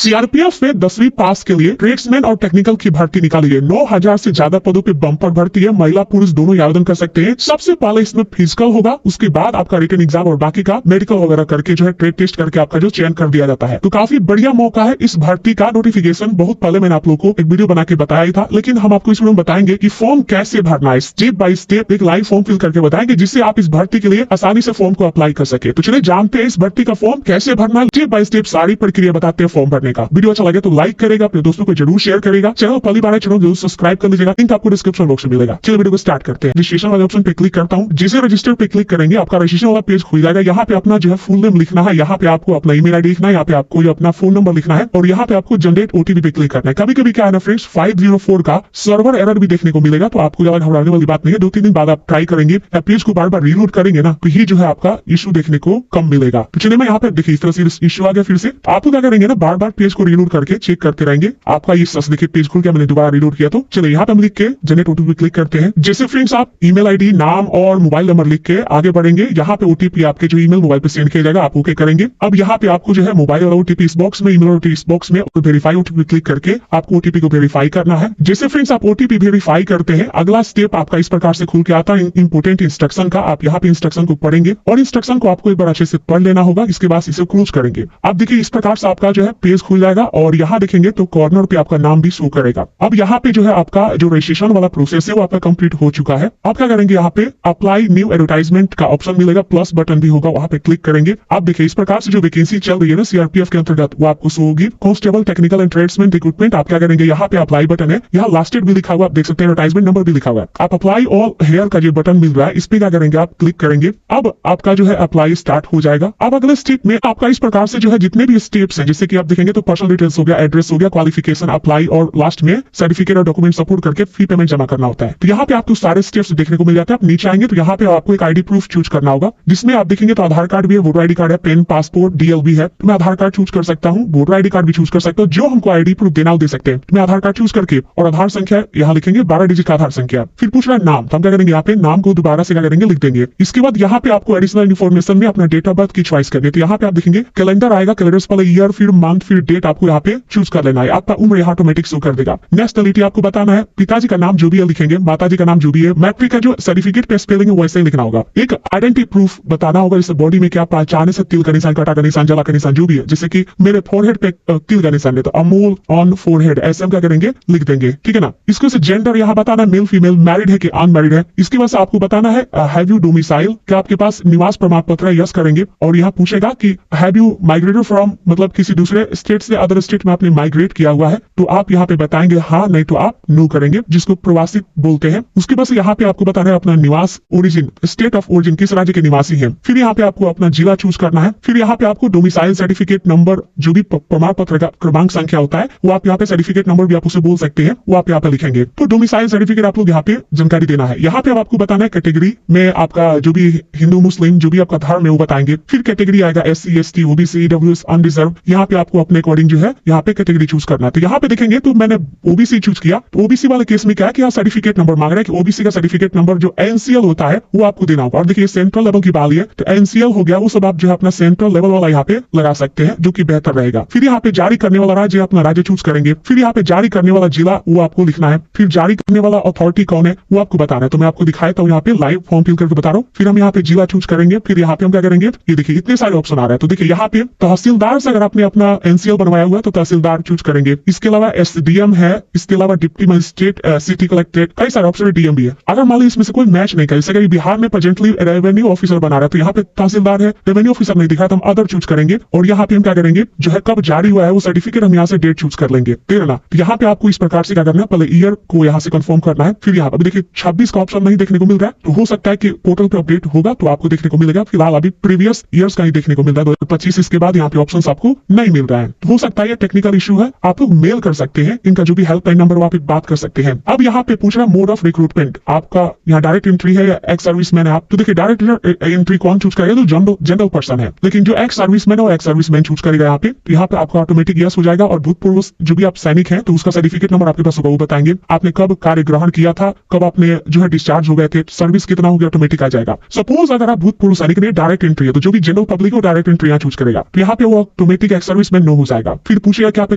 CRPF में 10वीं पास के लिए ट्रेड्समैन और टेक्निकल की भर्ती निकाली है। 9,000 से ज्यादा पदों पे बम्पर भर्ती है। महिला पुरुष दोनों आवेदन कर सकते हैं। सबसे पहले इसमें फिजिकल होगा, उसके बाद आपका रिटन एग्जाम और बाकी का मेडिकल वगैरह करके जो है ट्रेड टेस्ट करके आपका जो चयन कर दिया जाता है। तो काफी बढ़िया मौका है। इस भर्ती का नोटिफिकेशन बहुत पहले मैंने आप लोग को एक वीडियो बना के बताया ही था, लेकिन हम आपको इस वीडियो में बताएंगे कि फॉर्म कैसे भरना है। स्टेप बाय स्टेप एक लाइव फॉर्म फिल करके बताएंगे, जिससे आप इस भर्ती के लिए आसानी से फॉर्म को अप्लाई कर सके। तो चलिए जानते हैं इस भर्ती का फॉर्म कैसे भरना है। स्टेप बाय स्टेप सारी प्रक्रिया बताते हैं फॉर्म भरने का। वीडियो अच्छा लगे तो लाइक करेगा, अपने दोस्तों को जरूर शेयर करेगा। चैनल पहली बार है, चैनल जरूर सब्सक्राइब कर लीजिएगा। लिंक आपको डिस्क्रिप्शन बॉक्स में मिलेगा। चलिए वीडियो को स्टार्ट करते हैं। रजिस्ट्रेशन वाले ऑप्शन पे क्लिक करता हूँ। जैसे रजिस्टर पे क्लिक करेंगे आपका रजिस्ट्रेशन वाला पेज खुल जाएगा। यहाँ पे अपना जो है फुल नेम लिखना है, यहाँ पे आपको अपना ईमेल आईडी लिखना है, यहाँ पे आपको अपना फोन नंबर लिखना है और यहाँ पे आपको जनरेट ओटीपी पे क्लिक करना है। कभी कभी क्या है ना फ्रेंड्स, 504 का सर्वर एरर भी देखने को मिलेगा, तो आपको ज्यादा घबराने वाली बात नहीं है। 2-3 दिन बाद आप ट्राई करेंगे, पेज को बार बार रीलोड करेंगे ना, तो ये जो है आपका इशू देखने को कम मिलेगा। तो चलिए मैं यहाँ पे देखिए इस तरह से इशू आ गया। फिर से आपको क्या करेंगे ना, बार बार पेज को रीलोड करके चेक करते रहेंगे। आपका ये सस देखिए पेज खुल गया, मैंने दोबारा रीलोड किया। तो चलिए यहाँ पे हम लिख के जनरेट ओटीपी क्लिक करते हैं। जैसे फ्रेंड्स आप ईमेल आईडी, नाम और मोबाइल नंबर लिख के आगे बढ़ेंगे, यहाँ पे ओटीपी आपके जो ईमेल मोबाइल पे सेंड किया जाएगा, आप ओके करेंगे। अब यहाँ पे आपको जो है मोबाइल वाला ओटीपी इस बॉक्स में, ईमेल ओटीपी इस बॉक्स में, वेरीफाई ओटीपी क्लिक करके आपको ओटीपी को वेरीफाई करना है। जैसे फ्रेंड्स आप ओटीपी वेरीफाई करते हैं, अगला स्टेप आपका इस प्रकार से खुल के आता है इंपोर्टेंट इंस्ट्रक्शन का। आप यहाँ पे इंस्ट्रक्शन को पढ़ेंगे और इंस्ट्रक्शन को आपको एक बार अच्छे से पढ़ लेना होगा। इसके बाद इसे क्लोज करेंगे। आप देखिए इस प्रकार से आपका जो है पेज खुल जाएगा और यहाँ देखेंगे तो कॉर्नर पे आपका नाम भी शो करेगा। अब यहाँ पे जो है आपका जो रजिस्ट्रेशन वाला प्रोसेस है वो आपका कंप्लीट हो चुका है। आप क्या करेंगे, यहाँ पे अप्लाई न्यू एडवर्टाइजमेंट का ऑप्शन मिलेगा, प्लस बटन भी होगा, वहाँ पे क्लिक करेंगे। आप देखिए इस प्रकार से जो वैकेंसी चल रही है ना सीआरपीएफ के अंतर्गत, वो आपको शो होगी। Constable technical and tradesman recruitment. आप क्या करेंगे, यहाँ पे अप्लाई बटन है, यहाँ लास्ट डेट भी लिखा हुआ, आप देख सकते हैं एडवर्टाइजमेंट नंबर भी लिखा हुआ है। आप अप्लाई ऑल हेयर का जो बटन मिल रहा है, इस पे क्या करेंगे, आप क्लिक करेंगे। अब आपका जो है अप्लाई स्टार्ट हो जाएगा। अब अगले स्टेप में आपका इस प्रकार से जो है जितने भी स्टेप्स हैं, जैसे कि आप देखेंगे तो पर्सनल डिटेल्स हो गया, एड्रेस हो गया, क्वालिफिकेशन, अप्लाई और लास्ट में सर्टिफिकेट और डॉक्यूमेंट सपोर्ट करके फी पेमेंट जमा करना होता है। तो यहाँ पे आपको सारे स्टेप्स देखने को मिल जाते हैं। आप नीचे आएंगे तो यहाँ पे आपको एक आईडी प्रूफ चूज करना होगा, जिसमें आप देखेंगे तो आधार कार्ड भी है, वोटर आईडी कार्ड है, पेन, पासपोर्ट, डीएल है। तो मैं आधार कार्ड चूज कर सकता हूँ, वोटर आईडी कार्ड भी चूज कर सकता हूँ। जो हमको आईडी प्रूफ देना हो दे सकते हैं। मैं आधार कार्ड चूज करके और आधार संख्या यहाँ लिखेंगे, 12 डिजिट का आधार संख्या। फिर पूछ रहा है नाम, तो हम क्या करेंगे, यहाँ पे नाम को दोबारा से क्या करेंगे, लिख देंगे। इसके बाद यहाँ पे आपको एडिशनल इन्फॉर्मेशन में अपना डेट ऑफ बर्थ की चॉइस करनी है। तो यहाँ पे आप देखेंगे कैलेंडर आएगा, कैलेंडर से पहले ईयर, फिर मंथ, फिर डेट आपको यहाँ पे चूज कर लेना है। आपका उम्र यहाँ ऑटोमेटिक शो कर देगा। नेशनलिटी आपको बताना है, पिताजी का नाम जो भी है लिखेंगे, माताजी का नाम जो भी है, मैट्रिक का जो सर्टिफिकेट पे स्पेलिंग है वैसे ही लिखना होगा। एक आइडेंटिटी प्रूफ बताना होगा, जैसे बॉडी में क्या पहचाने से तिल का निशान, कांटा का निशान, जला का निशान जो भी है, जैसे कि मेरे फोरहेड पे तिल का निशान है तो अमूल ऑन फोरहेड, ऐसे हम क्या करेंगे, लिख देंगे। ठीक है ना। इसको से जेंडर यहाँ बताना, मेल फीमेल, मैरिड है कि अनमैरिड है। इसके बाद आपको बताना है हैव यू डोमिसाइल, क्या आपके पास निवास प्रमाण पत्र है, यस करेंगे। और यहाँ पूछेगा कि हैव यू माइग्रेटेड फ्रॉम, मतलब किसी दूसरे स्टेट से अदर स्टेट में आपने माइग्रेट किया हुआ है, तो आप यहाँ पे बताएंगे हाँ, नहीं तो आप नो करेंगे, जिसको प्रवासी बोलते हैं। उसके बाद यहाँ पे आपको बताना है अपना निवास ओरिजिन, स्टेट ऑफ ओरिजिन, किस राज्य के निवासी हैं। फिर यहाँ पे आपको अपना जिला चूज करना है। फिर यहाँ पे आपको डोमिसाइल सर्टिफिकेट नंबर, जो भी प्रमाण पत्र का क्रमांक संख्या होता है, वो आप यहाँ पे सर्टिफिकेट नंबर भी आप उसे बोल सकते हैं, वो आप यहाँ पे लिखेंगे। तो डोमिसाइल सर्टिफिकेट आप लोग यहाँ पे जानकारी देना है। यहाँ पे आपको बताना है कैटेगरी में आपका जो भी हिंदू मुस्लिम जो भी आपका धर्म है वो बताएंगे। फिर कैटेगरी आएगा SC ST OBC EWS unreserved. यहाँ पे आपको अपने अकॉर्डिंग जो है यहाँ पे कैटेगरी चूज करना है। तो यहाँ पे देखेंगे तो मैंने OBC चूज किया। तो OBC वाले केस में क्या है कि यहाँ सर्टिफिकेट नंबर मांग रहा है कि OBC का सर्टिफिकेट नंबर जो NCL होता है वो आपको देना होगा। और देखिए सेंट्रल लेवल की बात है तो NCL हो गया, वो सब आप जो है अपना सेंट्रल लेवल वाला यहाँ पे लगा सकते हैं, जो कि बेहतर रहेगा। फिर यहाँ पे जारी करने वाला राज्य, अपना राज्य चूज करेंगे। फिर यहाँ पे जारी करने वाला जिला वो आपको लिखना है। फिर जारी करने वाला अथॉरिटी कौन है वो आपको बताना है। तो मैं आपको दिखाया था यहाँ पे लाइव फॉर्म फिल करके बता रहा हूँ। फिर हम यहाँ पे जिला चूज करेंगे। फिर यहाँ पे हम क्या करेंगे, ये देखिए इतने सारे ऑप्शन आ रहे हैं। तो देखिए यहाँ पे तहसीलदार से अगर आपने अपना NCL बनवाया हुआ है तो तहसीलदार चूज करेंगे। इसके अलावा SDM है, इसके अलावा डिप्टी मजिस्ट्रेट, सिटी कलेक्ट्रेट, कई सारे ऑप्शन DM भी है। अगर मान ली इसमें से कोई मैच नहीं करे, जैसे बिहार में प्रेजेंटली रेवेन्यू ऑफिसर बना रहा है तो यहाँ पे तहसीलदार है, रेवेन्यू ऑफिसर नहीं दिखा तो हम अदर चूज करेंगे। और यहाँ पे हम क्या करेंगे, जो है कब जारी हुआ है वो सर्टिफिकेट हम यहाँ से डेट चूज कर लेंगे। ठीक है ना। तो यहाँ पे आपको इस प्रकार से क्या करना है, पहले ईयर को यहाँ से कंफर्म करना है। फिर यहाँ पे देखिए 26 का ऑप्शन नहीं देखने को मिल रहा है, तो हो सकता है कि पोर्टल पे अपडेट होगा तो आपको देखने को मिलेगा। फिलहाल अभी प्रीवियस ईयर्स का ही देखने को मिल रहा है 2025। इसके बाद यहाँ पे ऑप्शंस आपको नहीं मिल रहा है, तो हो सकता है ये टेक्निकल इशू है। आप लोग मेल कर सकते हैं, इनका जो भी हेल्पलाइन नंबर वो आप बात कर सकते हैं। अब यहाँ पे पूछ रहा है मोड ऑफ रिक्रूटमेंट, आपका यहाँ डायरेक्ट एंट्री है या एक्स सर्विसमैन है आप। तो देखिए डायरेक्ट एंट्री कौन चूज करेगा, तो जनरल पर्सन है, लेकिन जो एक्स सर्विसमैन है वो एक्स सर्विसमैन चूज करेगा यहाँ पे। तो यहाँ पे आपका ऑटोमेटिक यस हो जाएगा। और भूतपूर्व जो भी आप सैनिक हैं तो उसका सर्टिफिकेट नंबर आपके पास होगा, वो बताएंगे आपने कब कार्य ग्रहण किया था, कब आपने जो है डिस्चार्ज हो गए थे, सर्विस कितना हो गया, ऑटोमेटिक आ जाएगा। सपोज अगर आप भूतपूर्व सैनिक ने डायरेक्ट एंट्री है तो जो भी जनरल पब्लिक है डायरेक्ट एंट्री यहाँ चूज करेगा। तो यहाँ पे वो ऑटोमेटिक एक्स सर्विसमैन नो हो जाएगा। फिर पूछेगा कि आपके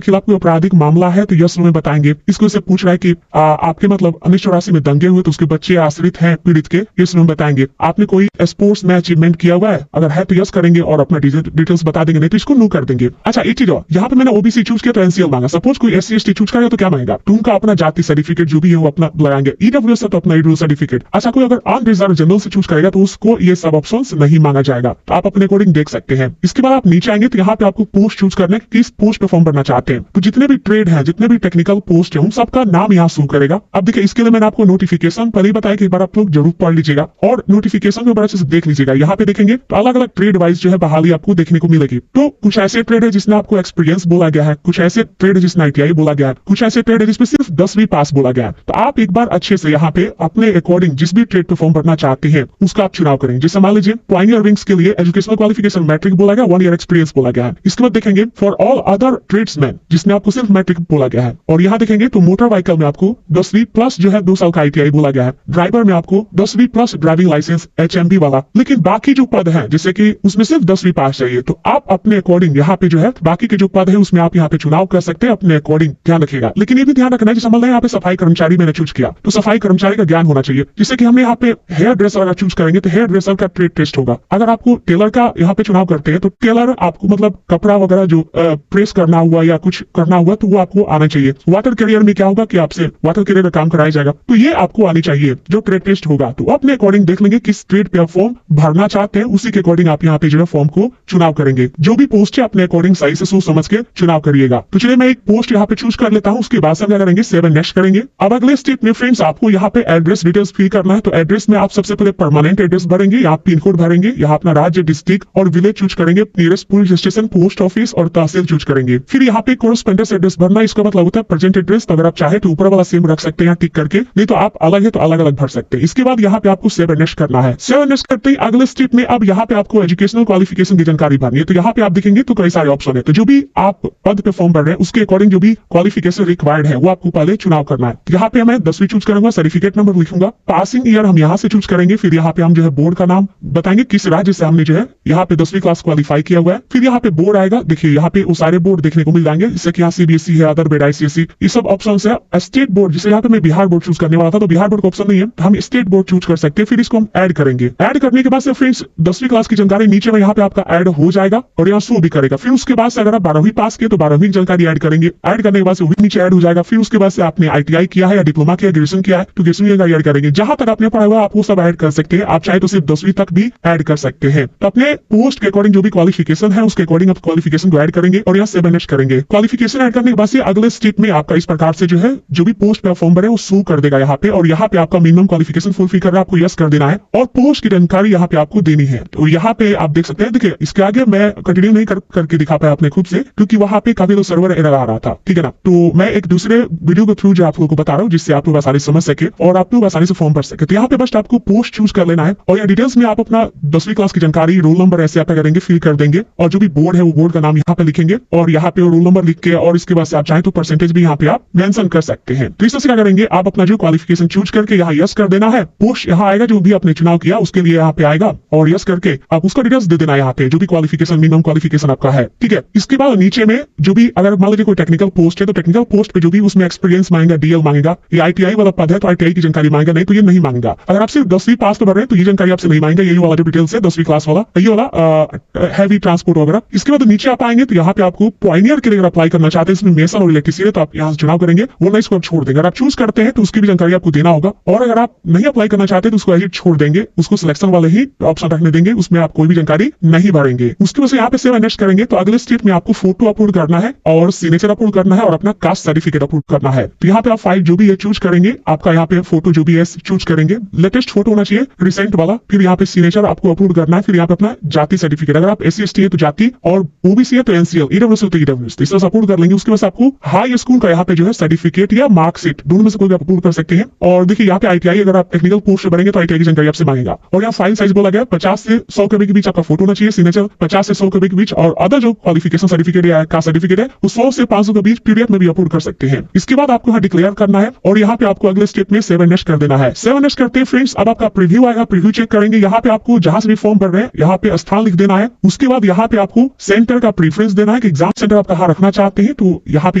खिलाफ कोई आपराधिक मामला है, तो यस में बताएंगे। इसको से पूछ रहा है कि आपके मतलब 1984 में दंगे हुए तो उसके बच्चे आश्रित हैं पीड़ित के, यस में बताएंगे। आपने कोई स्पोर्ट्स में अचीवमेंट किया हुआ है, अगर है तो यस करेंगे और अपना डिटेल्स बता देंगे, नहीं तो इसको नो कर देंगे। अच्छा एक चीज और, यहाँ पे मैंने ओबीसी चूज किया तो एनसीएल मांगा। सपोज कोई एससी एसटी चूज करेगा तो क्या मांगेगा, तो उनका अपना जाति सर्टिफिकेट जो भी है वो अपना लगाएंगे। ईडब्ल्यूएस तो अपना ईडब्ल्यू सर्टिफिकेट। अच्छा कोई अगर अनरिजर्व जनरल से चूज करेगा तो उसको ये सब ऑप्शंस नहीं मांगा जाएगा, तो आप अपने अकॉर्डिंग देख सकते हैं। इसके बाद आप नीचे आएंगे तो यहाँ पे आपको पोस्ट चूज करना है, किस पोस्ट पे फॉर्म भरना चाहते हैं। तो जितने भी ट्रेड है, जितने भी टेक्निकल पोस्ट है, उन सबका नाम यहाँ शो करेगा। अब देखिए इसके लिए मैंने आपको नोटिफिकेशन पहले ही बताया कि एक बार आप लोग जरूर पढ़ लीजिएगा और नोटिफिकेशन को बड़ा अच्छे से देख लीजिएगा। यहाँ पे देखेंगे तो अलग अलग ट्रेड वाइज जो है बहाली आपको देखने को मिलेगी। तो कुछ ऐसे ट्रेड है जिसमें आपको एक्सपीरियंस बोला गया है, कुछ ऐसे ट्रेड है जिसमें आईटीआई बोला गया है, कुछ ऐसे ट्रेड है जिसमें सिर्फ 10वीं पास बोला गया है। तो आप एक बार अच्छे से यहाँ पे अपने अकॉर्डिंग जिस भी ट्रेड पे फॉर्म भरना चाहते हैं उसका आप चुनाव करेंगे। जैसे मान लीजिए पायनियर विंग्स के लिए एजुकेशनल क्वालिफिकेशन मैट्रिक बोला गया, 1 ईयर एक्सपीरियंस बोला गया है। इसके बाद देखेंगे फॉर ऑल अदर ट्रेड्समैन जिसमें आपको सिर्फ मैट्रिक बोला गया है। और यहाँ देखेंगे तो मोटर व्हीकल में आपको 10वीं प्लस जो है 2 साल का आईटीआई बोला गया है। ड्राइवर में आपको 10वीं प्लस ड्राइविंग लाइसेंस एचएमबी वाला। लेकिन बाकी जो पद है जैसे कि उसमें सिर्फ 10वीं पास चाहिए, तो आप अपने अकॉर्डिंग यहाँ पे जो है बाकी के जो पद है उसमें आप यहाँ पे चुनाव कर सकते हैं अपने अकॉर्डिंग, ध्यान रखिएगा। लेकिन ये भी ध्यान रखना है जैसे मान लो यहाँ पे सफाई कर्मचारी मैंने चूज किया तो सफाई कर्मचारी का ज्ञान होना चाहिए। जैसे कि हमने यहाँ पे हेयर ड्रेसर अगर चूज करेंगे तो हेयर ड्रेसर का ट्रेड टेस्ट होगा। अगर आपको टेलर का यहाँ पे चुनाव करते हैं तो टेलर आपको मतलब कपड़ा वगैरह जो प्रेस करना हुआ या कुछ करना हुआ तो वो आपको आना चाहिए। वाटर कैरियर में क्या होगा कि आपसे वाटर कैरियर का काम कराया जाएगा, तो ये आपको आनी चाहिए जो ट्रेड टेस्ट होगा। तो अपने अकॉर्डिंग देख लेंगे किस ट्रेड पे आप फॉर्म भरना चाहते हैं, उसी के अकॉर्डिंग आप यहाँ पे जो है फॉर्म को चुनाव करेंगे। जो भी पोस्ट है अपने अकॉर्डिंग सही से सोच समझ के चुनाव करिएगा। तो चलिए मैं एक पोस्ट यहाँ पे चूज कर लेता हूँ, उसके बाद से क्या करेंगे 7 नेक्स्ट करेंगे। अब अगले स्टेप में फ्रेंड्स आपको यहाँ पे एड्रेस डिटेल्स फिल करना है। तो एड्रेस में आप सबसे पहले परमानेंट एड्रेस भरेंगे, यहाँ पिन कोड भरेंगे, यहाँ अपना राज्य डिस्ट्रिक्ट और विलेज चूज करेंगे, nearest police station post office और तहसील चूज करेंगे। फिर यहाँ पे कोरस्पोंडेंस एड्रेस भरना, इसका मतलब होता है प्रेजेंट एड्रेस। तो अगर आप चाहे तो ऊपर वाला सेम रख सकते हैं टिक करके, नहीं तो आप अलग है तो अलग अलग भर सकते हैं। इसके बाद यहाँ पे आपको 7 नेक्स्ट करना है। 7 नेक्स्ट करते ही अगले स्टेप में अब यहाँ पे आपको एजुकेशनल क्वालिफिकेशन की जानकारी भरनी है। तो यहाँ पे आप देखेंगे तो कई सारे ऑप्शन है, तो जो भी आप पद पे फॉर्म भर रहे हैं उसके अकॉर्डिंग जो भी क्वालिफिकेशन रिक्वायर्ड है वो आपको पहले चुनाव करना है। यहाँ पे मैं 10वीं चूज करूंगा, सर्टिफिकेट नंबर लिखूंगा, पासिंग ईयर हम यहाँ से चूज करेंगे, फिर यहाँ पे हम जो है बोर्ड का नाम बताएंगे किस राज्य से हमने जो है यहाँ पे 10वीं क्लास क्वालिफाई किया हुआ है। फिर यहाँ पे बोर्ड आएगा, देखिए यहाँ पे वो सारे बोर्ड देखने को मिल जाएंगे, जैसे कि यहाँ सीबीएसई है, अदर आईसीएसई, ये सब ऑप्शन है। स्टेट बोर्ड जैसे यहाँ पे मैं बिहार बोर्ड चूज करने वाला था तो बिहार बोर्ड का ऑप्शन नहीं है, हम स्टेट बोर्ड चूज कर सकते हैं। फिर इसको हम ऐड करेंगे। ऐड करने के बाद से फ्रेंड्स 10वीं क्लास की जानकारी नीचे में यहाँ पे आपका ऐड हो जाएगा और यहाँ शो भी करेगा। फिर उसके बाद से अगर आप 12वीं पास किए तो 12वीं जानकारी ऐड करेंगे। ऐड करने के बाद से वही नीचे ऐड हो जाएगा। फिर उसके बाद से आपने आईटीआई किया है या डिप्लोमा किया, ग्रेजुएशन किया है तो ग्रेजुएशन जानकारी ऐड करेंगे। जहां तक आपने पढ़ा हुआ आप वो सब ऐड कर सकते हैं। आप चाहे तो सिर्फ 10वीं तक भी ऐड कर सकते हैं। तो अपने पोस्ट के अकॉर्डिंग जो भी क्वालिफिकेशन है उसके अकॉर्डिंग आप क्वालिफिकेशन को ऐड करेंगे और यहाँ 7 नेक्स्ट करेंगे। क्वालिफिकेशन ऐड करने के बाद से अगले स्टेप में आपका इस प्रकार से जो है जो भी पोस्ट पे फॉर्म भरे वो शो कर देगा यहाँ पे, और यहाँ पे आपका मिनिमम क्वालिफिकेशन फुलफिल कर रहा है, आपको यस कर देना है और पोस्ट की जानकारी यहाँ पे आपको देनी है। तो यहाँ पे आप देख सकते हैं, देखिए इसके आगे मैं कंटिन्यू नहीं करके दिखा पाया अपने खुद से क्योंकि वहां पे काफी लोग सर्वर एरर आ रहा था, ठीक है ना। तो मैं एक दूसरे वीडियो के थ्रू जो आप लोगों को बता रहा हूँ जिससे आप लोग आसानी समझ सके और आप लोग आसानी से फॉर्म भर सके। तो यहाँ पे बस आपको पोस्ट चूज कर लेना है और यहाँ डिटेल्स में आप अपना 10वीं क्लास की जानकारी, रोल नंबर ऐसे आप करेंगे फिल कर देंगे और जो भी बोर्ड है वो बोर्ड का नाम यहाँ पे लिखेंगे और यहाँ पे रोल नंबर लिख के और इसके बाद से आप चाहें तो परसेंटेज भी यहाँ पे आप मेंशन कर सकते हैं। तो इस तरह से क्या करेंगे, आप अपना जो क्वालिफिकेशन चूज करके यहाँ यस कर देना है। पोस्ट यहाँ आएगा जो भी आपने चुनाव किया उसके लिए यहाँ पे आएगा और यस करके आप उसका डिटेल्स दे देना यहाँ पे जो भी क्वालिफिकेशन मिनिमम क्वालिफिकेशन आपका है, ठीक है। इसके बाद नीचे में जो भी अगर मान लीजिए कोई टेक्निकल पोस्ट है तो टेक्निकल पोस्ट पे जो भी उसमें एक्सपीरियंस मांगेगा, डीएल मांगेगा, ये आईटीआई वाला पद है तो आईटीआई की जानकारी मांगेगा, नहीं तो ये नहीं मांगेगा। अगर आप सिर्फ 10वीं पास तो भर रहे हैं तो ये जानकारी आपसे नहीं मांगेगा, यही वाला जो डिटेल्स है 10वीं क्लास वाला, ये वाला हैवी ट्रांसपोर्ट वगैरह। इसके बाद नीचे आप आएंगे तो यहाँ पे आपको पायनियर के लिए अगर अप्लाई करना चाहते हैं इसमें मेसन और इलेक्ट्रिसिटी तो आप यहाँ से चुनाव करेंगे, वरना इसको आप छोड़ देंगे। अगर आप चूज करते हैं तो उसकी भी जानकारी आपको देना होगा और अगर आप नहीं अप्लाई करना चाहते तो उसको छोड़ देंगे, उसको सिलेक्शन वाले ही ऑप्शन रखने देंगे, उसमें आप कोई भी जानकारी नहीं भरेंगे। उसके वजह से यहाँ पे सेव नेक्स्ट करेंगे तो अगले स्टेप में आपको फोटो अपलोड करना है और सिग्नेचर अपलोड करना है और अपना कास्ट सर्टिफिकेट अपलोड करना है। तो यहाँ पे आप फाइल जो भी है चूज करेंगे, आपका यहाँ पे फोटो जो भी है चूज करेंगे, लेटेस्ट फोटो होना चाहिए, रिसेंट वाला। फिर यहाँ पे सिग्नेचर आपको अपलोड करना है। फिर यहाँ पे अपना जाति सर्टिफिकेट, अगर आप SC/ST है तो जाति और ओबीसी है तो NCL, EWS तो EWS, तो इस अपलोड कर लेंगे। उसके बाद आपको हाई स्कूल का यहाँ पे जो है सर्टिफिकेट या मार्कशीट दोनों में से कोई भी अपलोड कर सकते हैं। और देखिए यहाँ पे आईटीआई, अगर आप टेक्निकल पोस्ट भरेंगे तो आईटीआई की जानकारी आपसे मांगेगा। और यहाँ फाइल साइज बोला गया 50 से 100 KB के बीच आपका फोटो होना चाहिए, सिग्नेचर 50 से 100 KB के बीच, और अदर जो क्वालिफिकेशन सर्टिफिकेट या कास्ट सर्टिफिकेट है वो 100 से 500 के बीच PDF में भी अपलोड कर सकते हैं। इसके बाद आपको यहाँ डिक्लेयर करना है और यहाँ पे आपको अगले स्टेप में 7 नेक्स्ट कर देना है। 7 नेक्स्ट करते हैं फ्रेंड्स, अब आपका प्रीव्यू आएगा, प्रीव्यू चेक करेंगे। यहाँ पे आपको जहां से भी फॉर्म भर रहे हैं यहाँ पे स्थान लिख देना है। उसके बाद यहाँ पे आपको सेंटर का प्रीफरेंस देना है कि एग्जाम सेंटर आप कहाँ रखना चाहते हैं, तो यहाँ पे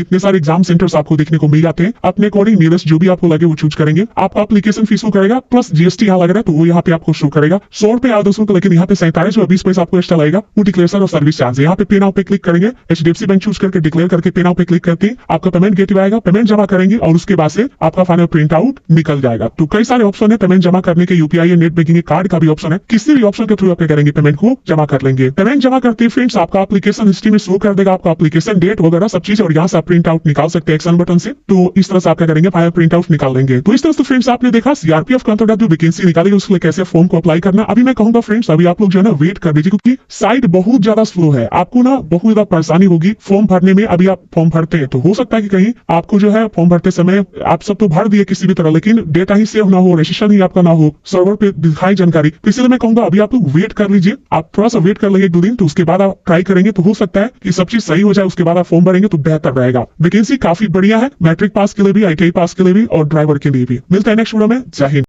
इतने सारे एग्जाम सेंटर्स आपको देखने को मिल जाते हैं। अपने अकॉर्डिंग नियरेस्ट जो भी आपको लगे वो चूज करेंगे। आपका एप्लीकेशन फीस करेगा प्लस जीएसटी यहाँ लग रहा है, तो वो यहाँ पे आपको शो करेगा 100 रुपए या 200 का, लेकिन यहाँ पे 47 और 20 पैसा आपको एक्स्ट्रा लगेगा वो डिक्लेरेशन और सर्विस चार्ज। यहाँ पे पे नाउ पे क्लिक करेंगे, एचडीएफसी बैंक चूज करके डिक्लेयर करके पे नाउ पे क्लिक करके आपका पेमेंट गेटवे आएगा, पेमेंट जमा करेंगे और उसके बाद से आपका फाइनल प्रिंट आउट निकल जाएगा। तो कई सारे ऑप्शन है पेमेंट जमा करने के, यूपीआई है, नेट बैंकिंग, कार्ड का भी ऑप्शन है, किसी भी ऑप्शन के थ्रू आप करेंगे पेमेंट को जमा कर लेंगे। पेमेंट जमा करते फ्रेंड्स आपका एप्लीकेशन हिस्ट्री में शो कर देगा आपका एप्लीकेशन डेट वगैरह सब चीज, और यहाँ से आप प्रिंट आउट निकाल सकते हैं एक्शन बटन से। तो इस तरह से आप क्या करेंगे फाइनल प्रिंट आउट निकाल लेंगे। तो इस तरह से फ्रेंड्स आपने देखा सीआरपीएफ के अंतर्गत जो वैकेंसी निकाली उसके लिए कैसे फॉर्म को अप्लाई करना। अभी मैं कहूंगा फ्रेंड्स अभी आप लोग जो है ना वेट कर लीजिए, क्योंकि साइट बहुत ज्यादा स्लो है, आपको ना बहुत ज्यादा परेशानी होगी फॉर्म भरने में। अभी आप फॉर्म भरते हैं तो हो सकता है कि कहीं आपको जो है फॉर्म भरते समय आप सब तो भर दिए किसी भी तरह, लेकिन डेटा ही सेव ना हो, रजिस्ट्रेशन ही आपका ना हो, सर्वर पे दिखाई जानकारी। इसलिए मैं कहूंगा अभी आप लोग वेट कर लीजिए, आप थोड़ा सा वेट कर लेंगे 1-2 दिन, तो उसके बाद आप ट्राई करेंगे तो हो सकता है कि सब चीज सही हो जाए, उसके बाद आप फॉर्म भरेंगे तो बेहतर रहेगा। वैकेंसी काफी बढ़िया है, मैट्रिक पास के लिए भी, आईटीआई पास के लिए भी और ड्राइवर के लिए भी। मिलता है नेक्स्ट वीडियो में। जय हिंद।